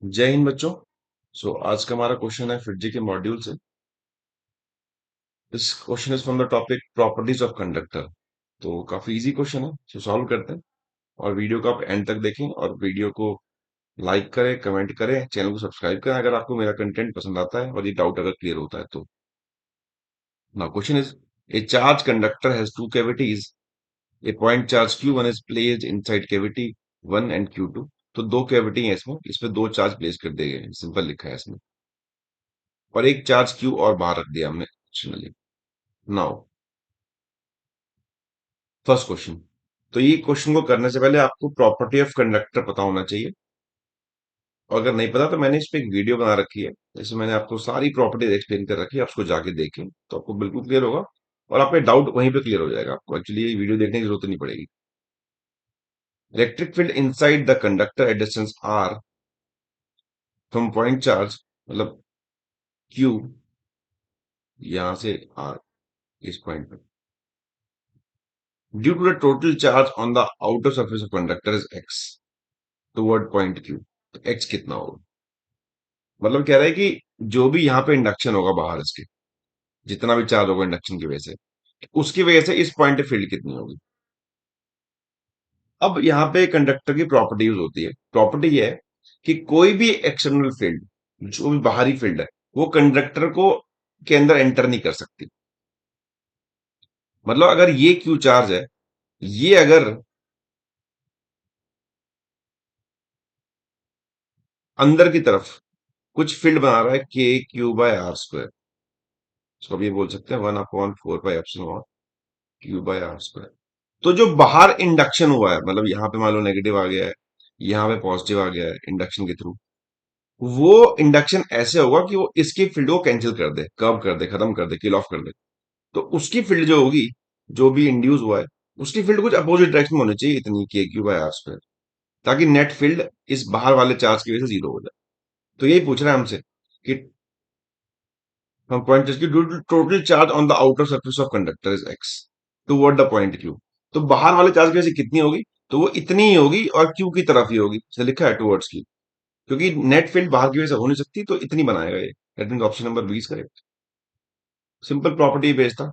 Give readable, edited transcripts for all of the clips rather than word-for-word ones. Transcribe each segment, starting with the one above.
जय हिंद बच्चों। आज का हमारा क्वेश्चन है फिट जी के मॉड्यूल से। This question is from the topic properties of conductor. तो काफी इजी क्वेश्चन है, सॉल्व करते हैं। और वीडियो को आप एंड तक देखें और वीडियो को लाइक करें, कमेंट करें, चैनल को सब्सक्राइब करें अगर आपको मेरा कंटेंट पसंद आता है और ये डाउट अगर क्लियर होता है तो। Now question is, a charge conductor has two cavities, a point charge Q1 is placed inside cavity 1 and Q2। तो दो कैविटी है इसमें दो चार्ज प्लेस कर दिए गए हैं, सिंपल लिखा है इसमें। और एक चार्ज Q और बाहर रख दिया हमने ऑप्शनली। Now first question. तो ये क्वेश्चन को करने से पहले आपको प्रॉपर्टी ऑफ कंडक्टर पता होना चाहिए। और अगर नहीं पता तो मैंने इस पे एक वीडियो बना रखी है, जिसमें मैंने आपको सारी प्रॉपर्टीज एक्सप्लेन कर रखी है। आप उसको जाके देखें तो आपको बिल्कुल क्लियर होगा और आपका डाउट वहीं पे क्लियर हो जाएगा। आपको एक्चुअली ये वीडियो देखने की जरूरत नहीं पड़ेगी। Electric field inside the conductor at distance r from point charge, मतलब q, यहां से r, इस पॉइंट पे, due to the total charge on the outer surface of conductor is x toward point q। तो x कितना होगा? मतलब कह रहा है कि जो भी यहाँ पे इंडक्शन होगा बाहर इसके, जितना भी चार्ज होगा इंडक्शन की वजह से, उसकी वजह से इस पॉइंट पे फील्ड कितनी होगी। अब यहाँ पे कंडक्टर की प्रॉपर्टी यूज होती है। प्रॉपर्टी ये है कि कोई भी एक्सटर्नल फील्ड, जो भी बाहरी फील्ड है, वो कंडक्टर को के अंदर एंटर नहीं कर सकती। मतलब अगर ये क्यू चार्ज है, ये अगर अंदर की तरफ कुछ फील्ड बना रहा है k Q/r², इसको भी ये बोल सकते हैं 1/4πε Q/r²। तो जो बाहर इंडक्शन हुआ है, मतलब यहाँ पे मान लो नेगेटिव आ गया है, यहाँ पे पॉजिटिव आ गया है इंडक्शन के थ्रू, वो इंडक्शन ऐसे होगा कि वो इसकी फील्ड को कैंसिल कर दे, कब कर दे, खत्म कर दे, किल ऑफ कर दे। तो उसकी फील्ड जो होगी, जो भी इंड्यूस हुआ है, उसकी फील्ड कुछ अपोजिट डायरेक्शन में होनी चाहिए, इतनी k Q/r², ताकि नेट फील्ड इस बाहर वाले चार्ज की वजह से जीरो हो जाए। तो यही पूछ रहा है हमसे कि हम पॉइंट चार्ज की total charge on the outer surface of conductor is x toward the point Q। तो बाहर वाले चार्ज की वजह से कितनी होगी? तो वो इतनी ही होगी और Q की तरफ ही होगी, जैसे लिखा है टुवर्ड्स Q। क्योंकि नेट फील्ड बाहर की वजह से हो नहीं सकती, तो इतनी बनाएगा ये। That means option number 20 correct. Simple property based था,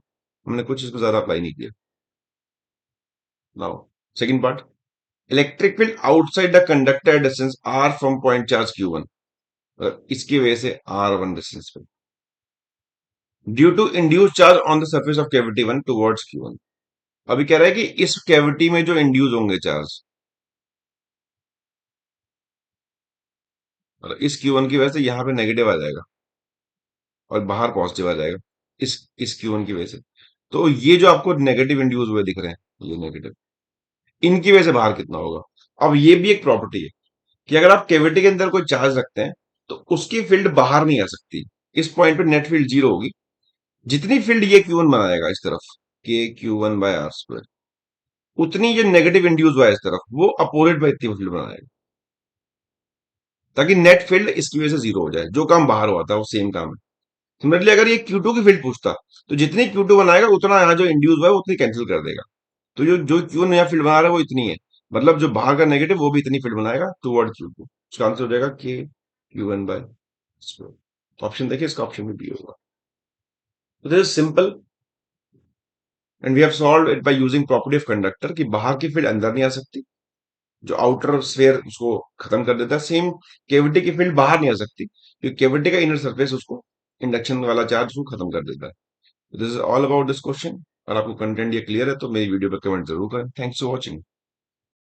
हमने कुछ इसको ज्यादा अप्लाई नहीं किया। Now second part, electric field outside the conductor distance r from point charge Q1, इसकी वजह से r1 डिस्टेंस पे, due to induce charge on the surface of cavity 1 towards Q1। अभी कह रहा है कि इस कैविटी में जो इंड्यूस होंगे चार्ज, मतलब इस Q1 की वजह से यहाँ पे नेगेटिव आ जाएगा और बाहर पॉजिटिव आ जाएगा, इस Q1 की वजह से। तो ये जो आपको नेगेटिव इंड्यूस हुए दिख रहे हैं, ये नेगेटिव, इनकी वजह से बाहर कितना होगा। अब ये भी एक प्रॉपर्टी है कि अगर आप कैविटी के अंदर कोई चार्ज रखते हैं तो उसकी फील्ड बाहर नहीं आ सकती। इस पॉइंट पे नेट फील्ड जीरो होगी। जितनी फील्ड ये Q1 बनाएगा इस तरफ, k Q1/r², उतनी जो नेगेटिव इंड्यूस हुआ है इस तरफ, वो अपोजिट बाई इतनी फील्ड बनाएगा, ताकि नेट फील्ड इसकी वजह से जीरो हो जाए। जो काम बाहर हुआ था वो सेम काम है। सिमिलरली अगर ये Q2 की फील्ड पूछता, तो जितनी Q2 बनाएगा उतना यहाँ जो इंड्यूस हुआ है उतनी कैंसिल कर देगा। तो जो जो Q1 नया फील्ड बना रहा है वो इतनी है, मतलब जो बाहर का नेगेटिव वो भी इतनी फील्ड बनाएगा टुवर्ड Q2। उसका आंसर हो जाएगा k Q1/, ऑप्शन देखिए, इसका ऑप्शन में बी होगा। तो this is simple and we have solved it by using property of conductor कि बाहर की फील्ड अंदर नहीं आ सकती, जो आउटर स्फीयर उसको खत्म कर देता है। सेम केविटी की फील्ड बाहर नहीं आ सकती, क्योंकि केविटी का इनर सरफेस उसको, इंडक्शन वाला चार्ज को खत्म कर देता है। This is all about this question. और आपको कंटेंट ये क्लियर है तो मेरी वीडियो पर कमेंट जरूर करें। Thanks for watching.